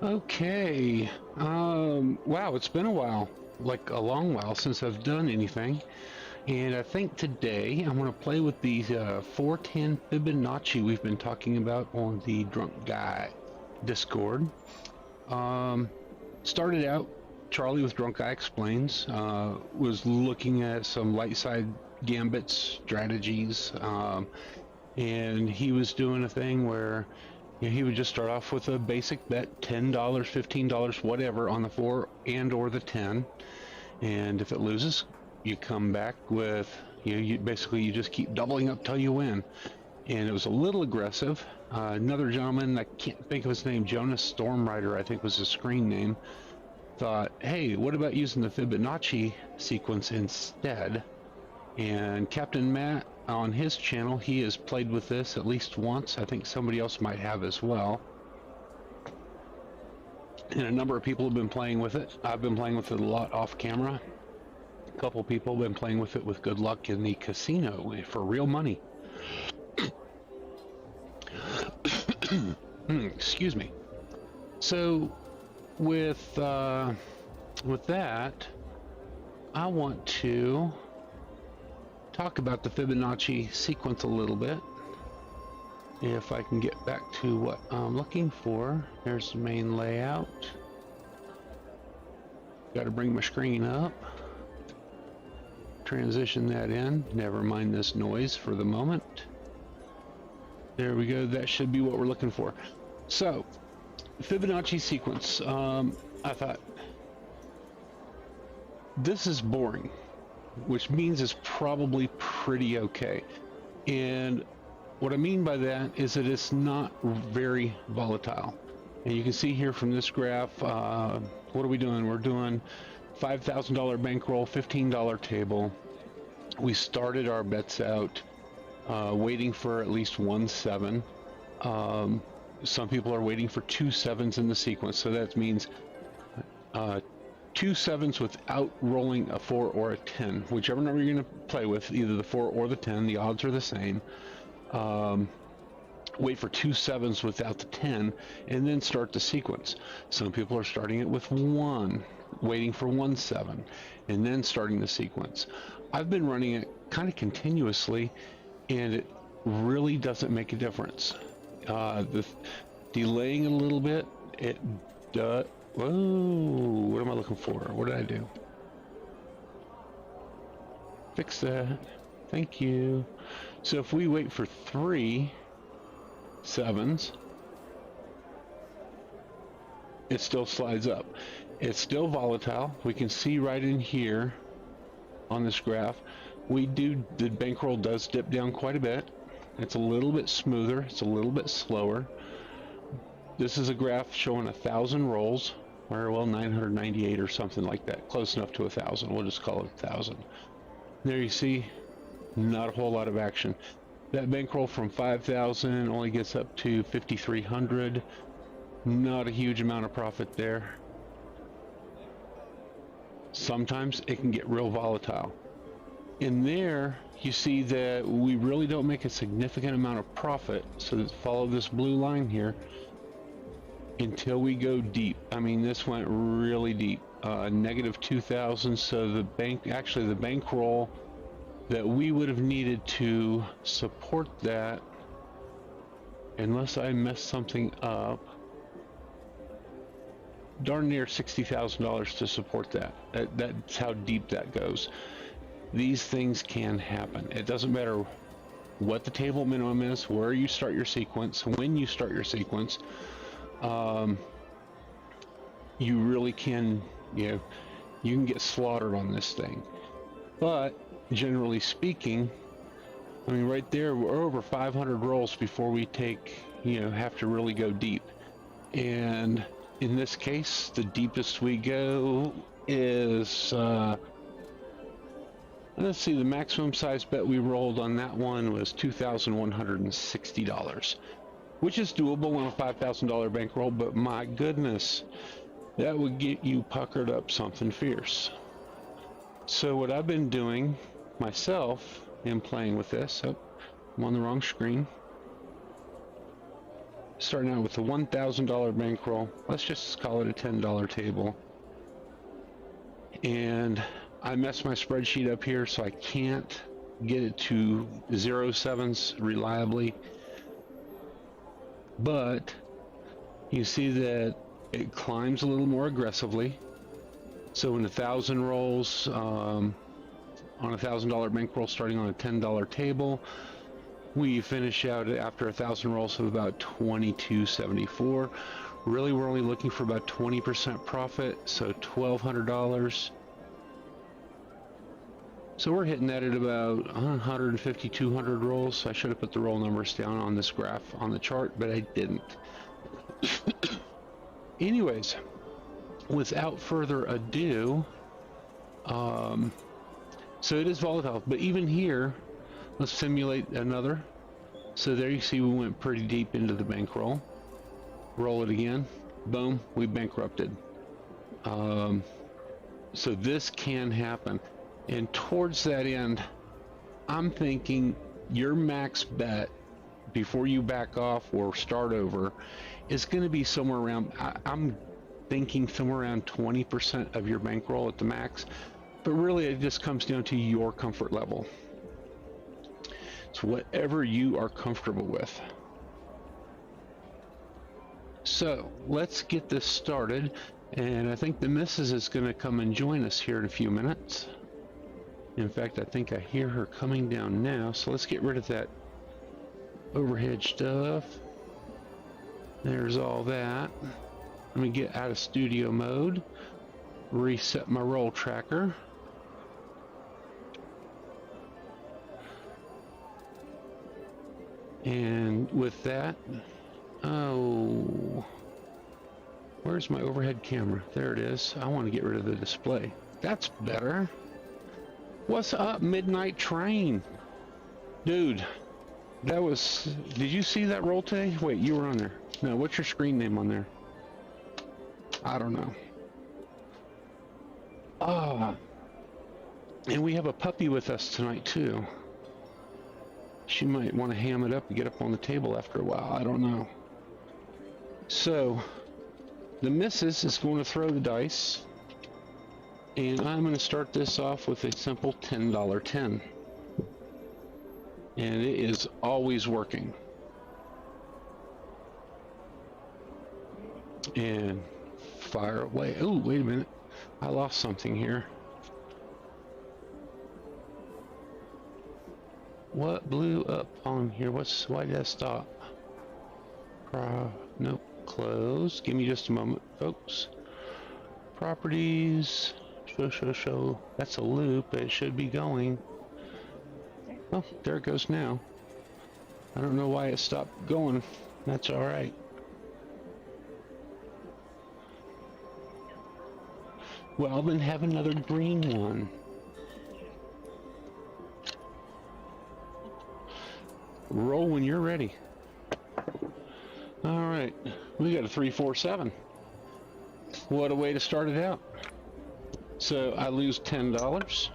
Okay. Wow, it's been a while, like a long while since I've done anything. And I think today I'm going to play with these 410 Fibonacci we've been talking about on the Drunk Guy Discord. Um, Started out, Charlie with Drunk Guy Explains, was looking at some light side gambit strategies, and he was doing a thing where he would just start off with a basic bet, $10, $15, whatever, on the 4 and or the 10. And if it loses, you come back with, you basically you just keep doubling up till you win. And it was a little aggressive. Another gentleman, I can't think of his name, Jonas Stormrider, I think was his screen name, thought, hey, what about using the Fibonacci sequence instead? And Captain Matt on his channel, he has played with this at least once. I think somebody else might have as well. And a number of people have been playing with it. I've been playing with it a lot off camera. A couple people have been playing with it with good luck in the casino for real money. Excuse me. So with that, I want to talk about the Fibonacci sequence a little bit. If I can get back to what I'm looking for. There's the main layout. Got to bring my screen up. Transition that in. Never mind this noise for the moment. There we go. That should be what we're looking for. So, Fibonacci sequence. I thought, this is boring, which means it's probably pretty okay. And what I mean by that is that it's not very volatile. And you can see here from this graph, what are we doing? We're doing $5,000 bankroll, $15 table. We started our bets out waiting for at least 1 7. Some people are waiting for 2 7s in the sequence, so that means 2 7s without rolling a 4 or a 10. Whichever number you're going to play with, either the 4 or the 10, the odds are the same. Wait for 2 7s without the 10, and then start the sequence. Some people are starting it with 1, waiting for 1 7, and then starting the sequence. I've been running it kind of continuously, and it really doesn't make a difference. The delaying a little bit, it does. Whoa, what am I looking for? What did I do? Fix that. Thank you. So if we wait for 3 7s, it still slides up. It's still volatile. We can see right in here on this graph, the bankroll does dip down quite a bit. It's a little bit smoother. It's a little bit slower. This is a graph showing 1,000 rolls, or well, 998 or something like that. Close enough to 1,000. We'll just call it 1,000. There you see, not a whole lot of action. That bankroll from 5,000 only gets up to 5,300. Not a huge amount of profit there. Sometimes it can get real volatile. In there, you see that we really don't make a significant amount of profit. So follow this blue line here until we go deep. I mean, this went really deep. Negative 2,000. So the bankroll that we would have needed to support that, unless I messed something up, darn near $60,000 to support that. That's how deep that goes. These things can happen. It doesn't matter what the table minimum is, where you start your sequence, when you start your sequence. You really can, you can get slaughtered on this thing. But generally speaking, I mean, right there, we're over 500 rolls before we have to really go deep. And in this case, the deepest we go is, let's see, the maximum size bet we rolled on that one was $2,160, which is doable on a $5,000 bankroll, but my goodness, that would get you puckered up something fierce. So what I've been doing myself in playing with this, I'm on the wrong screen. Starting out with a $1,000 bankroll. Let's just call it a $10 table. And I messed my spreadsheet up here, so I can't get it to 0.7s reliably. But you see that it climbs a little more aggressively. So in 1,000 rolls, on a $1,000 bankroll starting on a $10 table, we finish out after 1,000 rolls of about 22.74. Really, we're only looking for about 20% profit, so $1,200. So we're hitting that at about 150, 200 rolls. I should have put the roll numbers down on this graph on the chart, but I didn't. Anyways, without further ado, so it is volatile, but even here, let's simulate another. So there you see we went pretty deep into the bankroll. Roll it again. Boom, we bankrupted. So this can happen. And towards that end, I'm thinking your max bet before you back off or start over is going to be somewhere around, I'm thinking somewhere around 20% of your bankroll at the max. But really, it just comes down to your comfort level. It's whatever you are comfortable with. So let's get this started. And I think the missus is going to come and join us here in a few minutes. In fact, I think I hear her coming down now. So let's get rid of that overhead stuff. There's all that. Let me get out of studio mode. Reset my roll tracker. And with that, oh, where's my overhead camera? There it is. I want to get rid of the display. That's better. What's up, Midnight Train? Dude, that was, did you see that roll today? Wait, you were on there. No, what's your screen name on there? I don't know. Ah, and we have a puppy with us tonight too. She might want to ham it up and get up on the table after a while. I don't know. So, the missus is going to throw the dice. And I'm going to start this off with a simple $10 10. And it is always working. And fire away. Oh, wait a minute. I lost something here. What blew up on here? Why did that stop? Nope. Close. Give me just a moment, folks. Properties. Show. That's a loop. It should be going. Oh, there it goes now. I don't know why it stopped going. That's all right. Well, then have another green one. Roll when you're ready. All right, we got a 3, 4, 7. What a way to start it out. So I lose $10,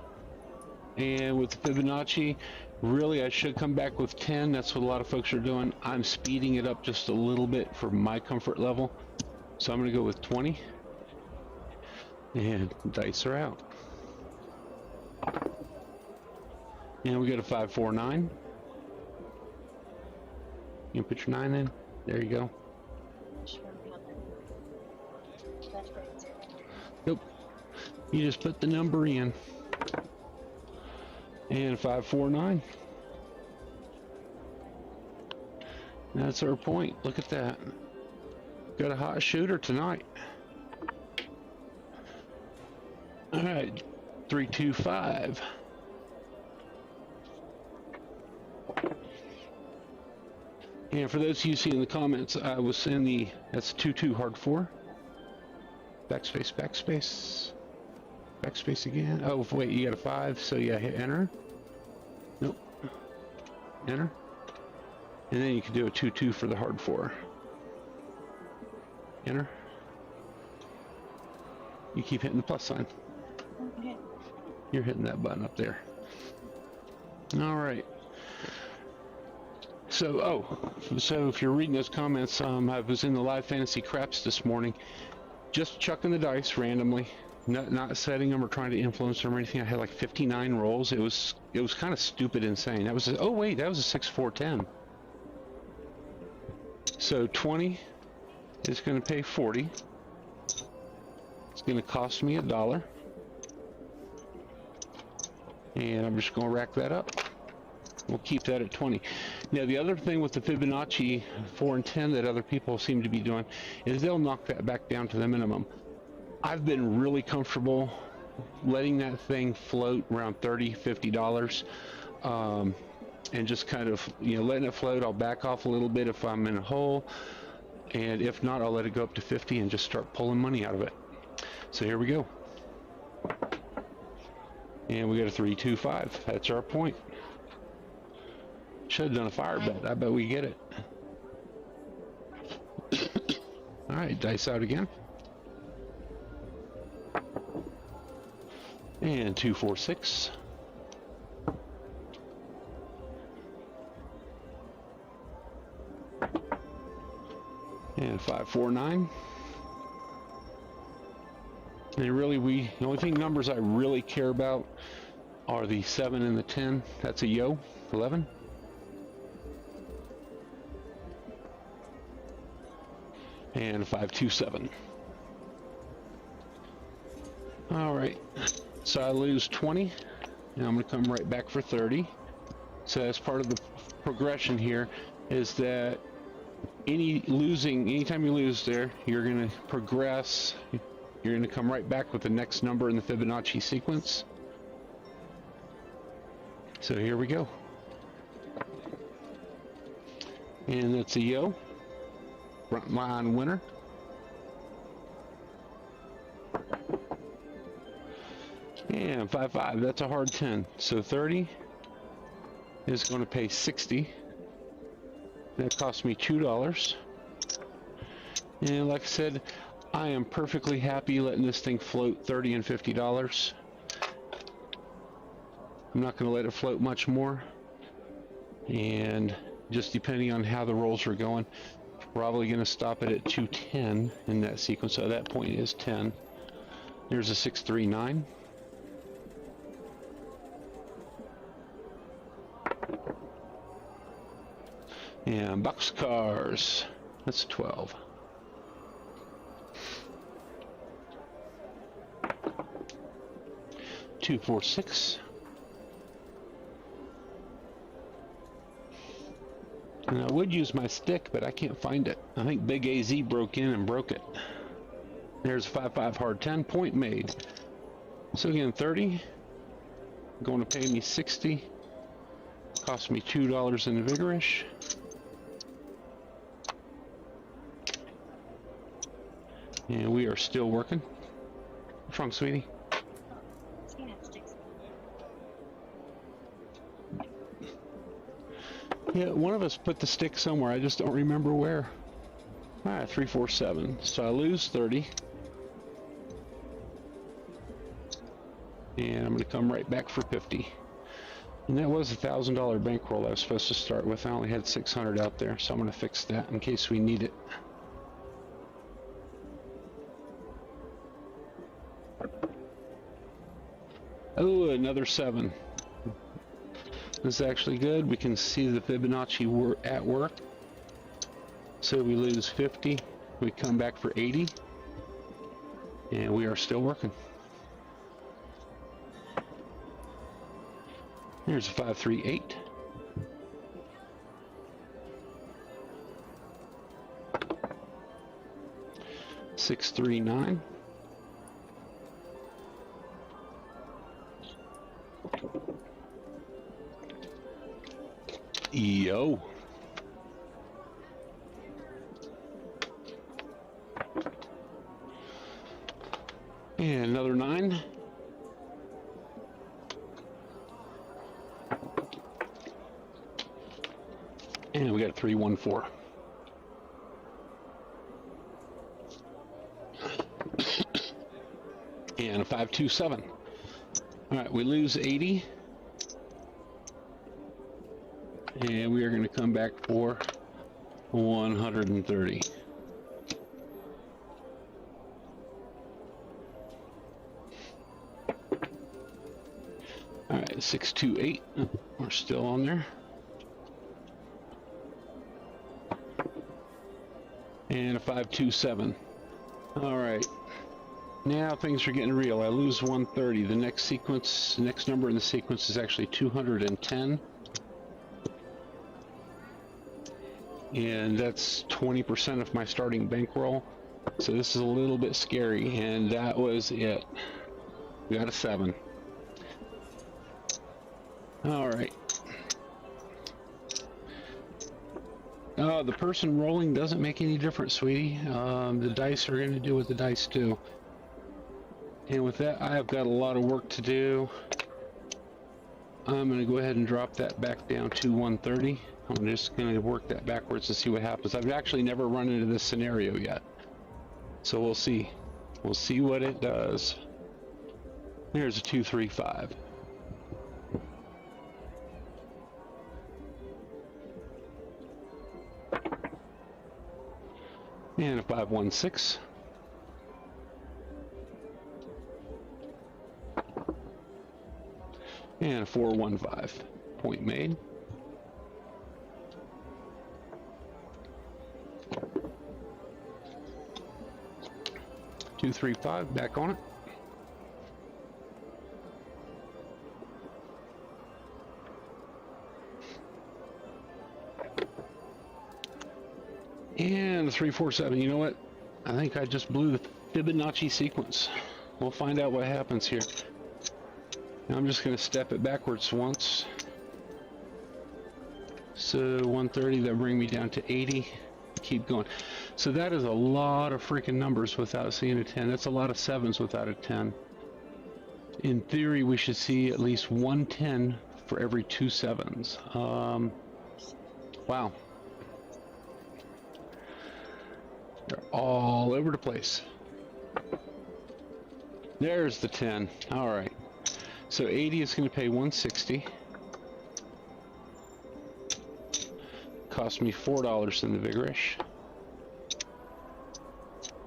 and with Fibonacci, really I should come back with 10. That's what a lot of folks are doing. I'm speeding it up just a little bit for my comfort level, so I'm going to go with 20, and dice are out. And we got a 5, 4, 9. You can put your 9 in. There you go. Nope. You just put the number in. And 5, 4, 9. That's our point. Look at that. Got a hot shooter tonight. All right. 3, 2, 5. And for those of you see in the comments, I was in the, that's 2-2 hard 4. Backspace, backspace. Backspace again. Oh, wait, you got a 5, so yeah, hit enter. Nope. Enter. And then you can do a 2-2 for the hard 4. Enter. You keep hitting the plus sign. Okay. You're hitting that button up there. All right. So if you're reading those comments, I was in the live fantasy craps this morning, just chucking the dice randomly, not setting them or trying to influence them or anything. I had like 59 rolls. It was kind of stupid, insane. That was oh wait, that was a 6-4-10. So 20 is going to pay 40. It's going to cost me $1, and I'm just going to rack that up. We'll keep that at 20. Now, the other thing with the Fibonacci 4 and 10 that other people seem to be doing is they'll knock that back down to the minimum. I've been really comfortable letting that thing float around $30, $50, and just kind of, letting it float. I'll back off a little bit if I'm in a hole, and if not, I'll let it go up to 50 and just start pulling money out of it. So here we go. And we got a 3-2-5. That's our point. Should have done a fire bet. I bet we get it. All right, dice out again. And 2, 4, 6. And 5, 4, 9. And really, the only numbers I really care about are the 7 and the 10. That's a yo. 11. And 5, 2, 7. All right, so I lose 20, and I'm going to come right back for 30. So that's part of the progression here, is that anytime you lose there, you're going to progress. You're going to come right back with the next number in the Fibonacci sequence. So here we go. And that's a yo. Front line winner. And 5, 5. That's a hard 10. So 30 is going to pay 60. That cost me $2. And like I said, I am perfectly happy letting this thing float $30 and $50. I'm not going to let it float much more. And just depending on how the rolls are going, probably going to stop it at 210 in that sequence. So that point is 10. There's a 6, 3, 9. And boxcars. That's 12. Two, 4, 6. And I would use my stick, but I can't find it. I think Big AZ broke in and broke it. There's a 5, 5 hard 10. Point made. So again, 30. Going to pay me 60. Cost me $2 in the vigorish. And we are still working. What's wrong, sweetie? Yeah, one of us put the stick somewhere. I just don't remember where. Alright, 3, 4, 7. So I lose 30. And I'm going to come right back for 50. And that was a $1,000 bankroll I was supposed to start with. I only had 600 out there, so I'm going to fix that in case we need it. Oh, another 7. This is actually good. We can see the Fibonacci at work. So we lose 50. We come back for 80. And we are still working. Here's a 5, 3, 8. Six, 3, 9. Yo. And another 9. And we got a 3, 1, 4. And a 5, 2, 7. All right, we lose 80. And we are going to come back for 130. All right, 628. We're still on there. And a 527. All right. Now things are getting real. I lose 130. The next sequence, the next number in the sequence is actually 210. And that's 20% of my starting bankroll. So this is a little bit scary. And that was it. We got a 7. All right. The person rolling doesn't make any difference, sweetie. The dice are going to do what the dice do. And with that, I've got a lot of work to do. I'm going to go ahead and drop that back down to 130. I'm just going to work that backwards and see what happens. I've actually never run into this scenario yet. So we'll see. We'll see what it does. There's a 235. And a 516. And a 415. Point made. Two, 3, 5. Back on it. And a 3, 4, 7. You know what? I think I just blew the Fibonacci sequence. We'll find out what happens here. Now I'm just going to step it backwards once. So 130, that'll bring me down to 80. Keep going. So that is a lot of freaking numbers without seeing a 10. That's a lot of 7s without a 10. In theory, we should see at least 1 10 for every 2 7s. Wow. They're all over the place. There's the 10. All right. So 80 is going to pay 160. Cost me $4 in the Vigorish.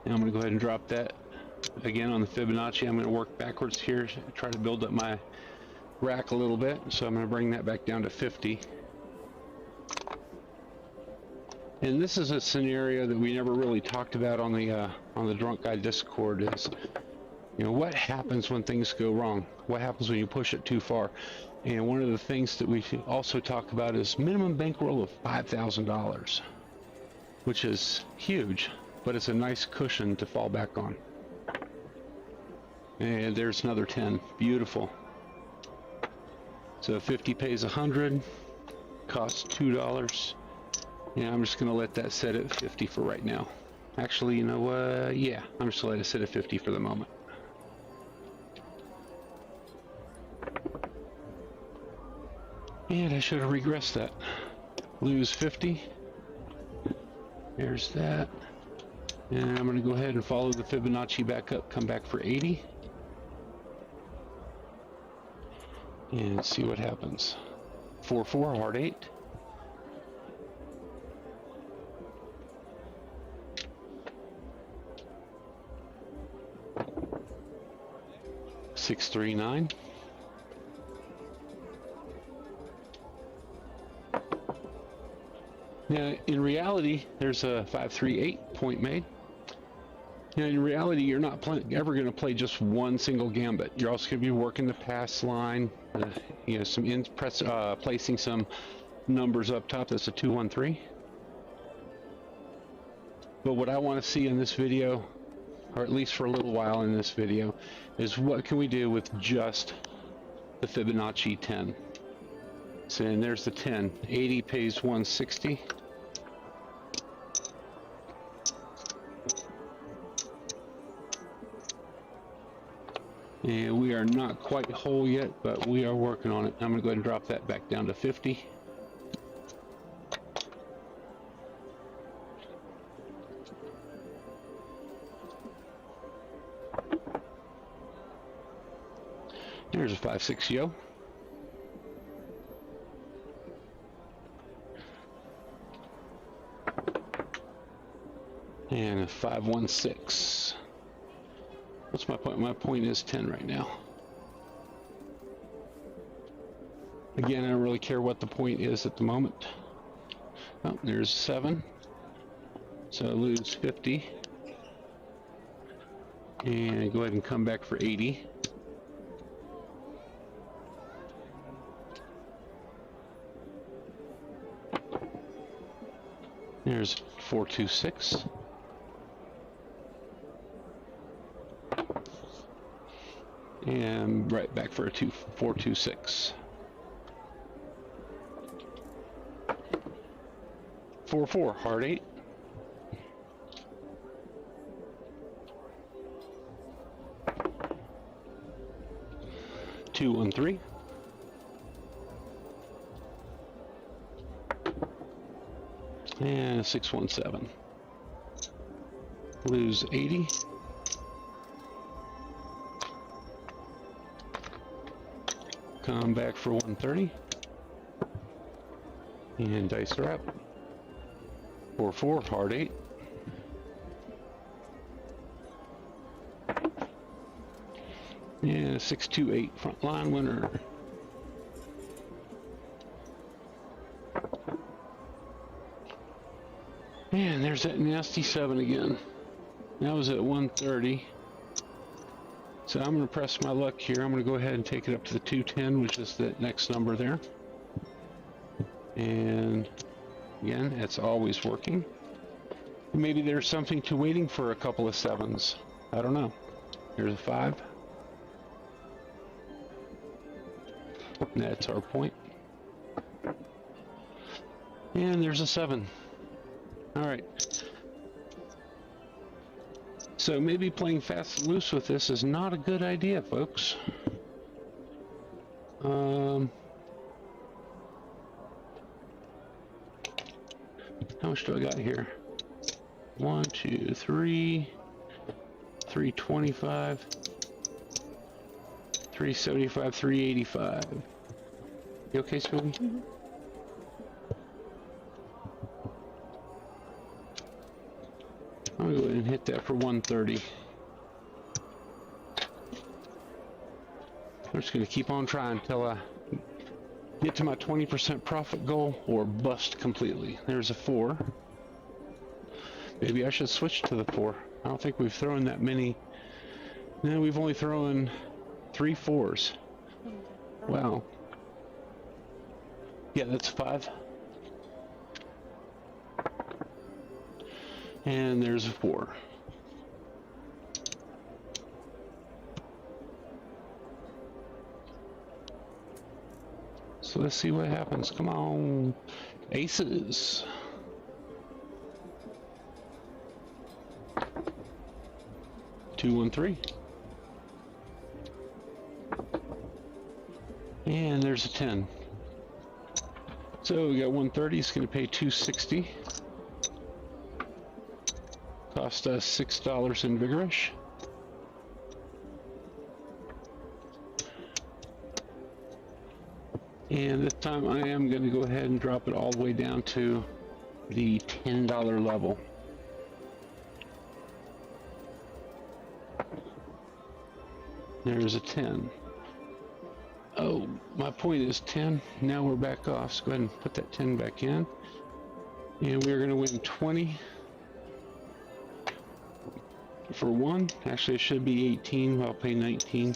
Now I'm going to go ahead and drop that again on the Fibonacci. I'm going to work backwards here, try to build up my rack a little bit. So I'm going to bring that back down to 50. And this is a scenario that we never really talked about on the Drunk Guy Discord. Is, you know, what happens when things go wrong? What happens when you push it too far? And one of the things that we also talk about is minimum bankroll of $5,000, which is huge, but it's a nice cushion to fall back on. And there's another 10. Beautiful. So 50 pays 100, costs $2. Yeah, I'm just going to let that sit at 50 for right now. Actually, you know what? Yeah, I'm just going to let it sit at 50 for the moment. And I should have regressed that. Lose 50. There's that. And I'm going to go ahead and follow the Fibonacci back up, come back for 80. And see what happens. 4, 4, hard 8. Six, 3, 9. Now, in reality, there's a 5, 3, 8 point made. Now, in reality, you're not ever going to play just one single gambit. You're also going to be working the pass line, you know, some placing some numbers up top. That's a 2, 1, 3. But what I want to see in this video, or at least for a little while in this video, is what can we do with just the Fibonacci 10. So, and there's the 10. 80 pays 160. And we are not quite whole yet, but we are working on it. I'm going to go ahead and drop that back down to 50. There's a 5, 6 yo. And a 516. What's my point? My point is 10 right now. Again, I don't really care what the point is at the moment. Oh, there's 7. So I lose 50. And go ahead and come back for 80. There's 426. And right back for a 426. 4-4, hard 8. Two, 1, 3. And a 617. Lose 80. Come back for 130. And dice are up. 4-4, hard 8. And a 628, front line winner. And there's that nasty 7 again. That was at 130. So I'm going to press my luck here. I'm going to go ahead and take it up to the 210, which is the next number there. And again, it's always working. Maybe there's something to waiting for a couple of 7s. I don't know. Here's a 5. That's our point. And there's a 7. All right. So maybe playing fast and loose with this is not a good idea, folks. How much do I got here? 1, 2, 3, 325, 375, 385. You okay, Spooky? Mm-hmm. I'm gonna go ahead and hit that for 130. I'm just gonna keep on trying until I get to my 20% profit goal or bust completely. There's a 4. Maybe I should switch to the 4. I don't think we've thrown that many. No, we've only thrown 3 4s. Wow. Yeah, that's 5. And there's a 4. So let's see what happens. Come on. Aces. Two, 1, 3. And there's a 10. So we got 130. It's going to pay 260. Cost us $6 in Vigorish. And this time I am going to go ahead and drop it all the way down to the $10 level. There's a 10. Oh, my point is 10. Now we're back off. So go ahead and put that 10 back in. And we're going to win 20 for 1. Actually, it should be 18. I'll pay 19.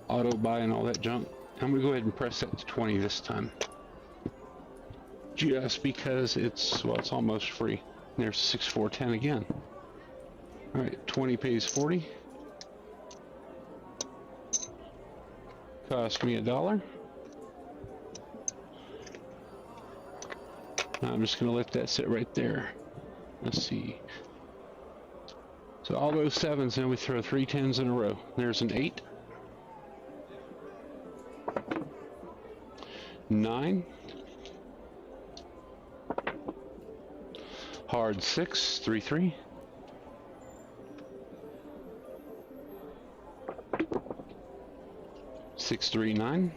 Auto buy and all that junk. I'm going to go ahead and press that to 20 this time. Just because it's, well, it's almost free. There's 6, 4, 10 again. Alright, 20 pays 40. Cost me $1. I'm just going to let that sit right there. Let's see. So all those 7s, and we throw 3 10s in a row. There's an 8. 9. Hard 6, 3, 3. 6, 3, 9.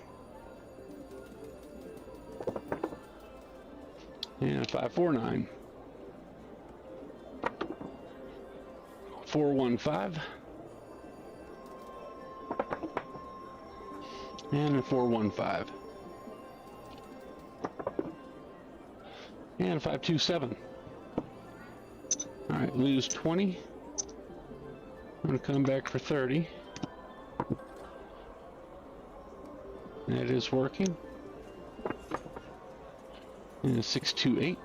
And 5, 4, 9. 415. And a 415. And 527. All right, lose 20. I'm going to come back for 30. That is working. And a 628.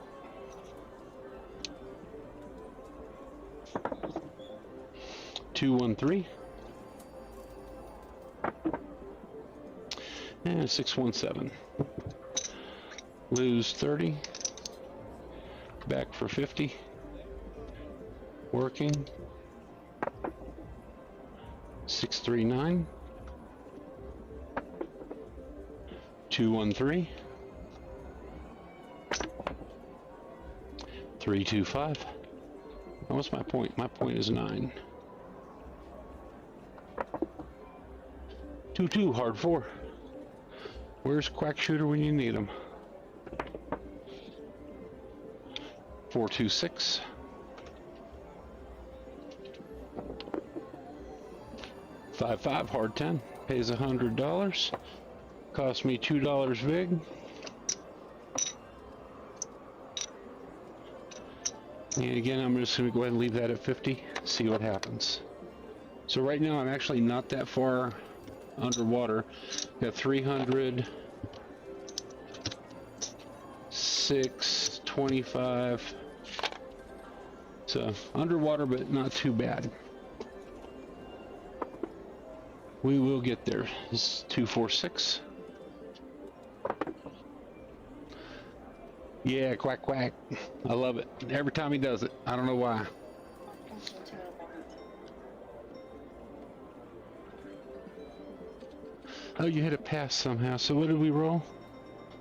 Two, 1, 3. And a 617. Lose 30. Back for 50. Working. 639. 213. 325. What's my point? My point is 9. 2-2, hard 4. Where's Quack Shooter when you need him? 426. 5-5, hard 10. Pays $100. Cost me $2 vig. And again, I'm just going to go ahead and leave that at 50. See what happens. So right now, I'm actually not that far underwater. Got 300, 6, 25. So underwater, but not too bad. We will get there. This is 246. Yeah, quack quack. I love it. Every time he does it. I don't know why. Oh, you hit a pass somehow. So what did we roll?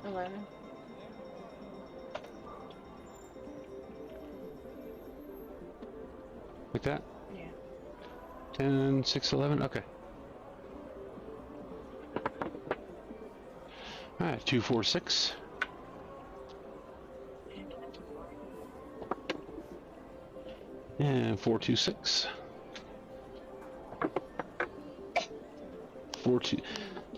11. Like that? Yeah. 10, 6, 11. Okay. All right, 246. And 426. 42.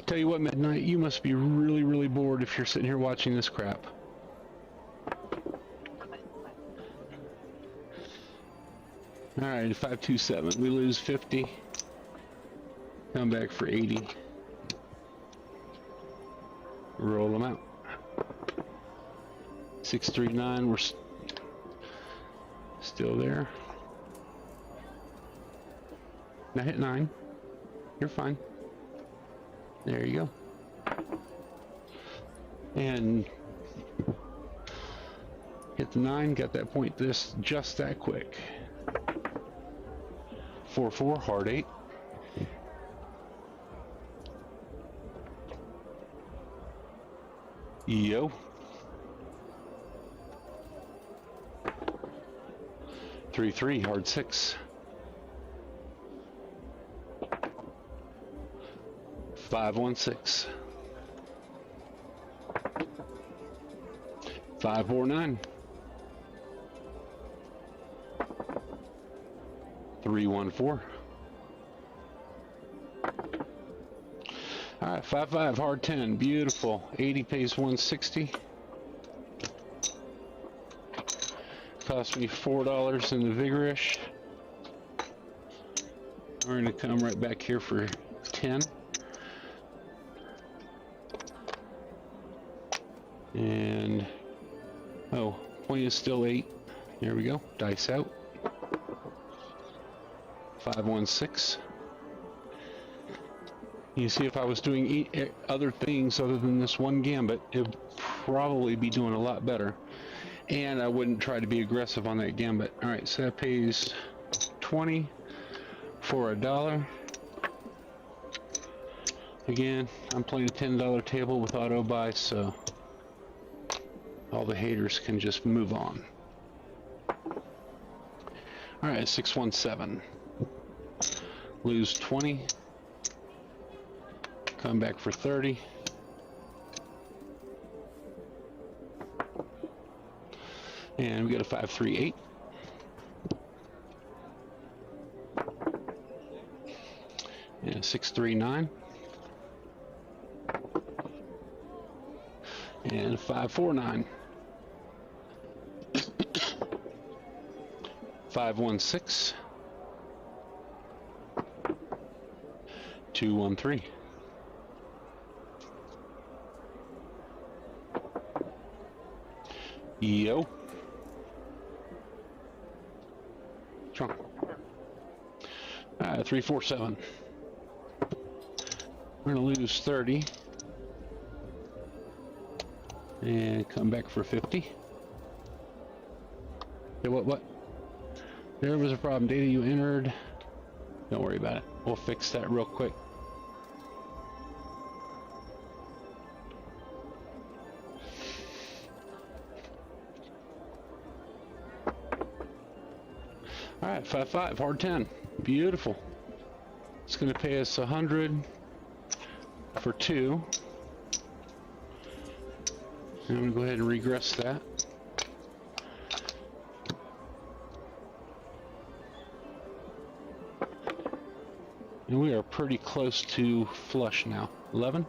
Tell you what, Midnight, you must be really, really bored if you're sitting here watching this crap. All right, 527. We lose 50. Come back for 80. Roll them out. 639. We're still there. Now hit 9. You're fine. There you go. And hit the 9. Got that point just that quick. 4-4. Hard 8. Yo. 3-3. Hard 6. 5-1-6. 5-4-9. 3-1-4. All right, 5-5, hard 10, beautiful. 80 pays 160. Cost me $4 in the vigorish. We're gonna come right back here for 10. And oh, point is still 8. There we go. Dice out. 5-1-6. You see, if I was doing other things other than this one gambit, it would probably be doing a lot better. And I wouldn't try to be aggressive on that gambit. All right, so that pays 20 for $1. Again, I'm playing a $10 table with auto buy, so all the haters can just move on. All right, 6-1-7. Lose 20. Come back for 30. And we got a 5-3-8. Yeah, 639. And 549. 516. 213. Yo. Trunk. 347. We're gonna lose 30. And come back for 50. Okay, what? There was a problem. Data you entered. Don't worry about it. We'll fix that real quick. All right, 5-5, hard 10. Beautiful. It's going to pay us 100 for 2. And I'm going to go ahead and regress that. And we are pretty close to flush now. 11.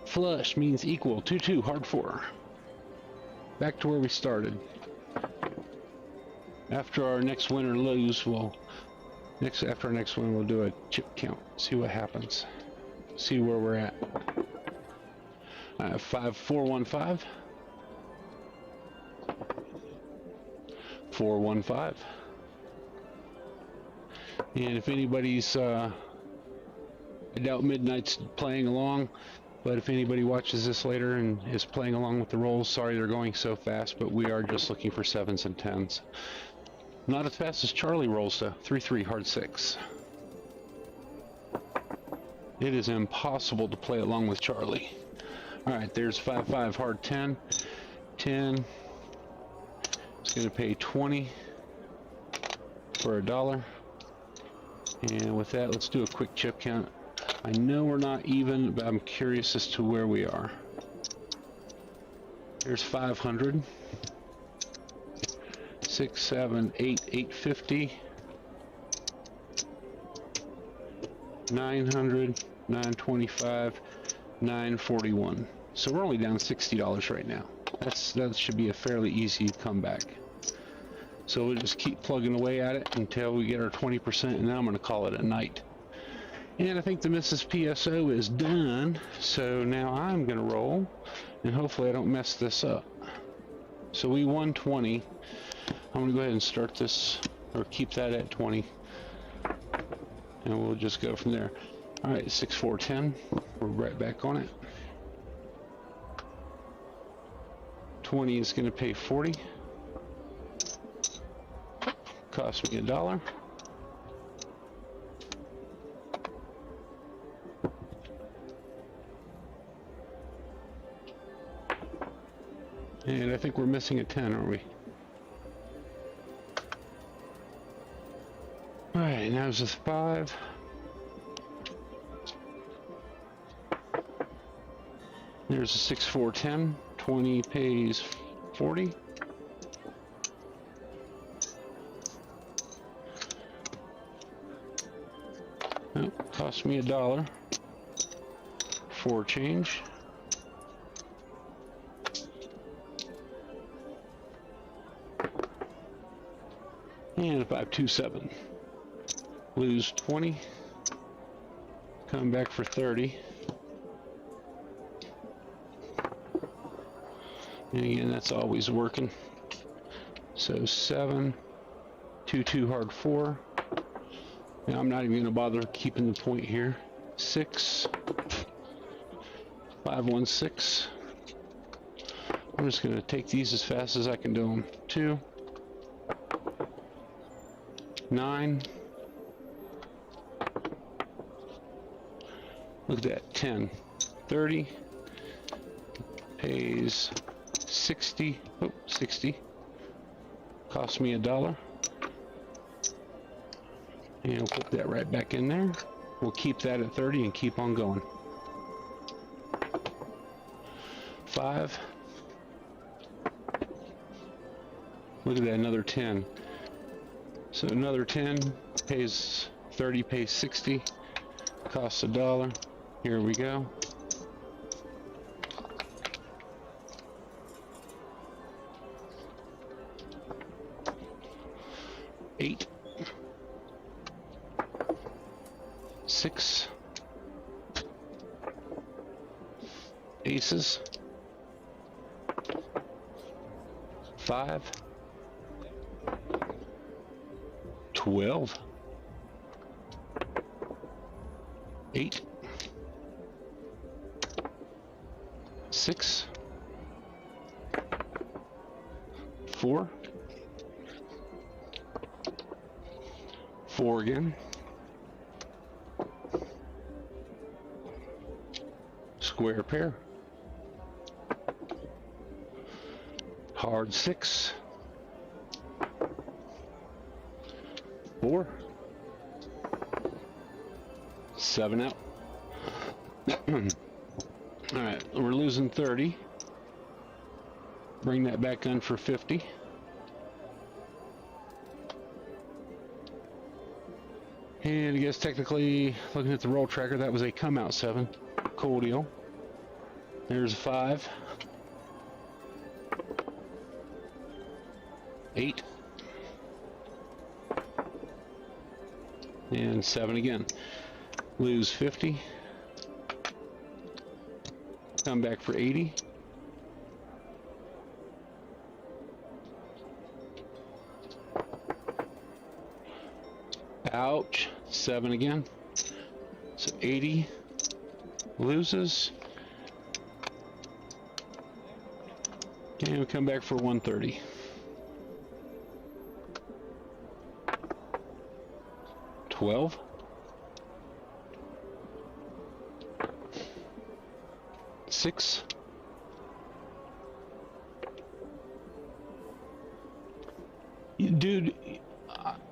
Flush means equal. 2-2, hard 4. Back to where we started. After our next win or lose, after our next win, we'll do a chip count. See what happens. See where we're at. 5415. 415. And if anybody's, I doubt Midnight's playing along, but if anybody watches this later and is playing along with the rolls, sorry they're going so fast, but we are just looking for 7s and 10s. Not as fast as Charlie rolls though. 3-3, hard 6. It is impossible to play along with Charlie. Alright, there's 5-5, hard 10. 10. It's going to pay 20 for $1. And with that, let's do a quick chip count. I know we're not even, but I'm curious as to where we are. There's 500. 6, 7, 8, 850. 900, 925, 941. So we're only down $60 right now. That should be a fairly easy comeback. So we'll just keep plugging away at it until we get our 20%, and then I'm going to call it a night. And I think the Mrs. PSO is done. So now I'm going to roll, and hopefully I don't mess this up. So we won 20. I'm going to go ahead and start this, or keep that at 20. And we'll just go from there. Alright, 6, 4, 10. We're right back on it. 20 is going to pay 40. Cost me $1. And I think we're missing a 10, aren't we? Alright, now it's just 5. There's a 6, 4, 10. 20 pays 40. Oh, cost me $1 for change. And 527. Lose 20. Come back for 30. And again, that's always working. So 7, 2-2 hard 4. Now I'm not even going to bother keeping the point here. 6, 516. I'm just going to take these as fast as I can do them. 2, 9. Look at that, 10, 30. Pays 60. Oh, 60. Cost me $1. And we'll put that right back in there. We'll keep that at 30 and keep on going. 5. Look at that, another 10. So another 10 pays 30, pays 60, costs $1. Here we go. Eight, 6, aces, 5, 12, 8, 6, 4, 4 again, square pair, hard 6, 4, 7 out. Alright, we're losing 30. Bring that back in for 50. And I guess technically, looking at the roll tracker, that was a come out 7. Cool deal. There's a 5. 8. And 7 again. Lose 50. Come back for 80. Ouch. 7 again. So 80. Loses. And we come back for 130. 12. 6. Dude,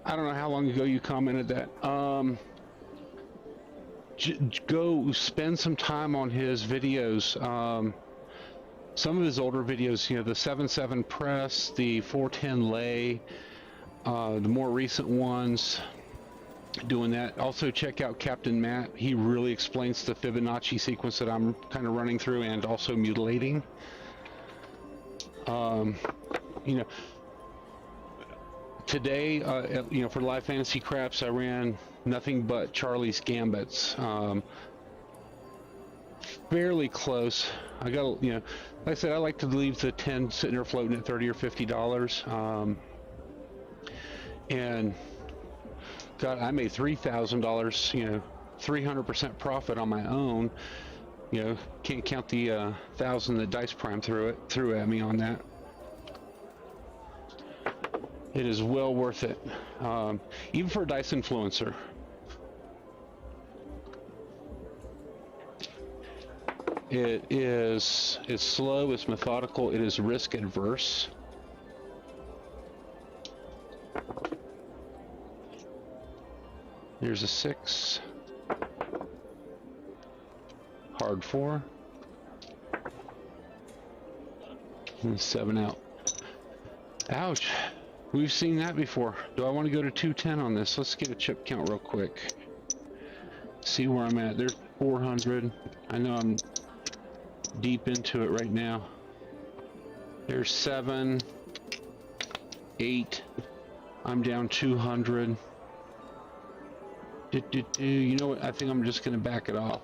I don't know how long ago you commented that. Go spend some time on his videos. Some of his older videos, you know, the 7-7 press, the 410 lay, the more recent ones, doing that. Also check out Captain Matt. He really explains the Fibonacci sequence that I'm kind of running through, and also mutilating. You know, today, you know, for Live Fantasy Craps, I ran nothing but Charlie's Gambits. Fairly close. I got, you know, like I said, I like to leave the 10 sitting there floating at $30 or $50. And God, I made $3,000, you know, 300% profit on my own. You know, can't count the 1,000 that Dice Prime threw at me on that. It is well worth it, even for a Dice Influencer. It's slow, it's methodical, it is risk adverse. There's a 6. Hard 4. And 7 out. Ouch. We've seen that before. Do I want to go to 210 on this? Let's get a chip count real quick. See where I'm at. There's 400. I know I'm deep into it right now. There's 7. 8. I'm down 200. You know what? I think I'm just going to back it off.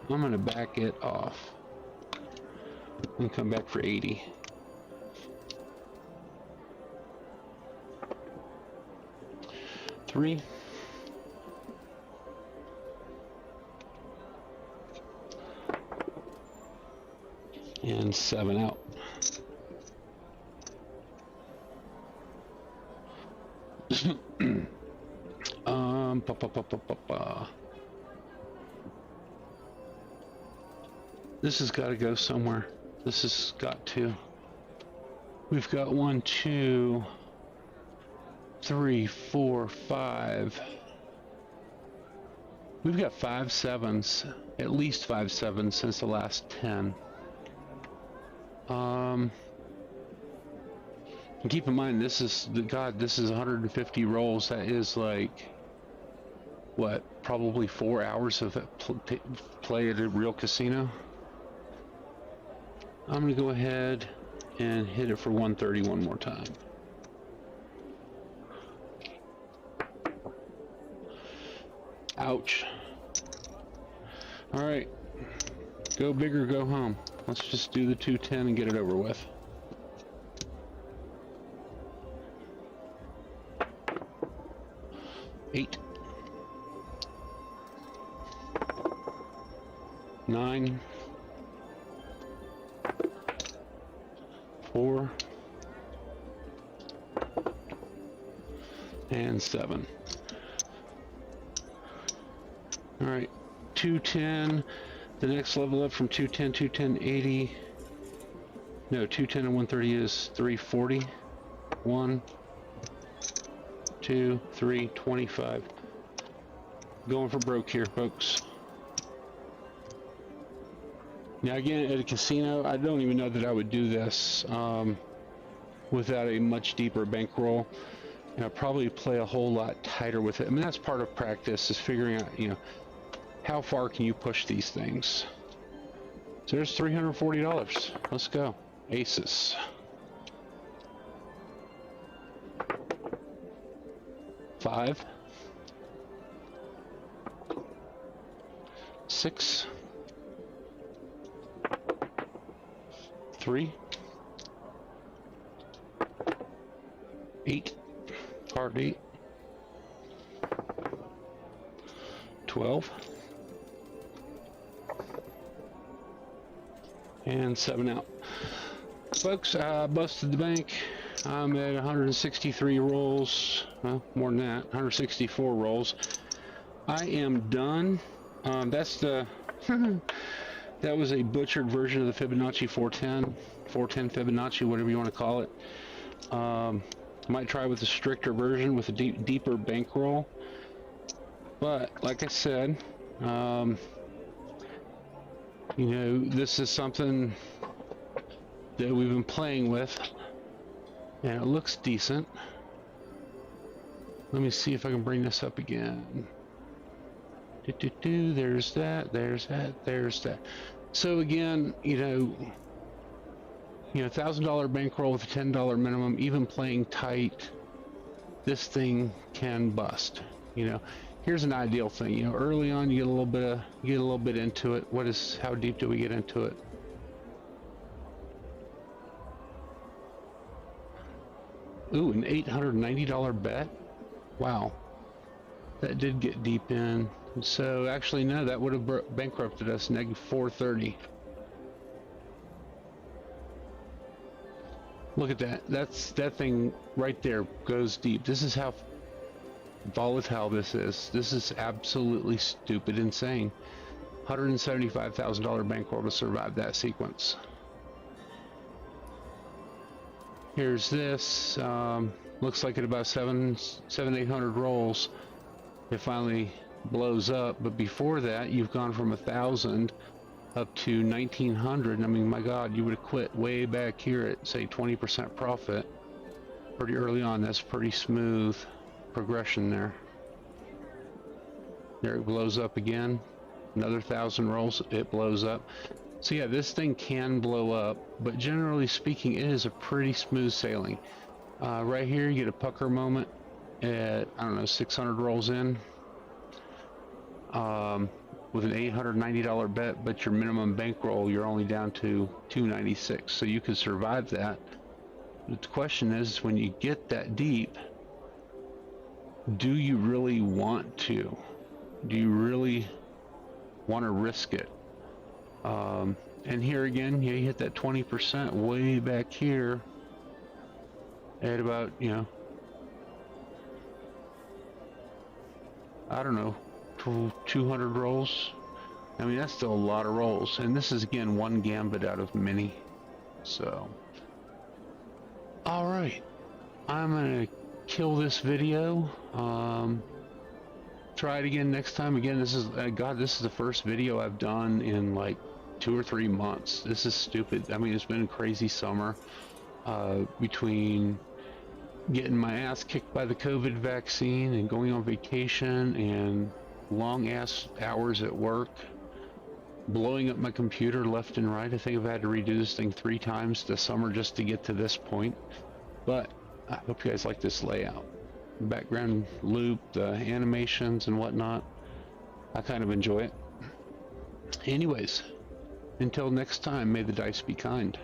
I'm going to back it off. And come back for 80. Three. And 7 out. This has got to go somewhere. This has got to. We've got 1, 2, 3, 4, 5. We've got 5 sevens, at least 5 sevens since the last 10. And keep in mind, this is this is 150 rolls. That is like what, probably 4 hours of play at a real casino. I'm gonna go ahead and hit it for 130 one more time. Ouch. All right, go big or go home. Let's just do the 210 and get it over with. Eight. 9. 4. And 7. All right, 210. The next level up from 210, 210, 80. No, 210 and 130 is 340. 1, 2, 3, 25. Going for broke here, folks. Now again, at a casino, I don't even know that I would do this without a much deeper bankroll. And I'd probably play a whole lot tighter with it. I mean, that's part of practice, is figuring out, you know, how far can you push these things. So there's $340. Let's go. Aces. 5. 6. 3. 8. Hard 8. 12. And 7 out. Folks, I busted the bank. I'm at 163 rolls. Well, more than that, 164 rolls. I am done. That's the that was a butchered version of the Fibonacci 410 Fibonacci, whatever you want to call it. Might try with a stricter version with a deeper bankroll, but like I said, you know, this is something that we've been playing with, and it looks decent. Let me see if I can bring this up again. There's that, there's that, there's that. So again, you know, $1,000 bankroll with a $10 minimum, even playing tight, this thing can bust. You know, here's an ideal thing. You know, early on you get a little bit into it. How deep do we get into it? Ooh, an $890 bet. Wow, that did get deep in. So actually, no, that would have bankrupted us. Negative 430. Look at that. That thing right there goes deep. This is how volatile this is. This is absolutely stupid, insane. $175,000 bankroll to survive that sequence. Here's this. Looks like at about 800 rolls, it finally blows up. But before that, you've gone from 1,000 up to 1,900. I mean, my God, you would have quit way back here at, say, 20% profit pretty early on. That's pretty smooth progression there. There it blows up again. Another 1,000 rolls, it blows up. So yeah, this thing can blow up, but generally speaking, it is a pretty smooth sailing. Right here, you get a pucker moment at, I don't know, 600 rolls in. With an $890 bet, but your minimum bankroll, you're only down to 296, so you can survive that. But the question is, when you get that deep, do you really want to? Do you really want to risk it? And here again, yeah, you hit that 20% way back here at about, you know, I don't know, 200 rolls. I mean, that's still a lot of rolls, and this is again one gambit out of many. So all right, I'm gonna kill this video. Try it again next time. Again, this is God, this is the first video I've done in like 2 or 3 months. This is stupid. I mean, it's been a crazy summer between getting my ass kicked by the COVID vaccine and going on vacation and long ass hours at work, blowing up my computer left and right. I think I've had to redo this thing 3 times this summer just to get to this point. But I hope you guys like this layout. Background loop, the animations and whatnot. I kind of enjoy it. Anyways, until next time, may the dice be kind.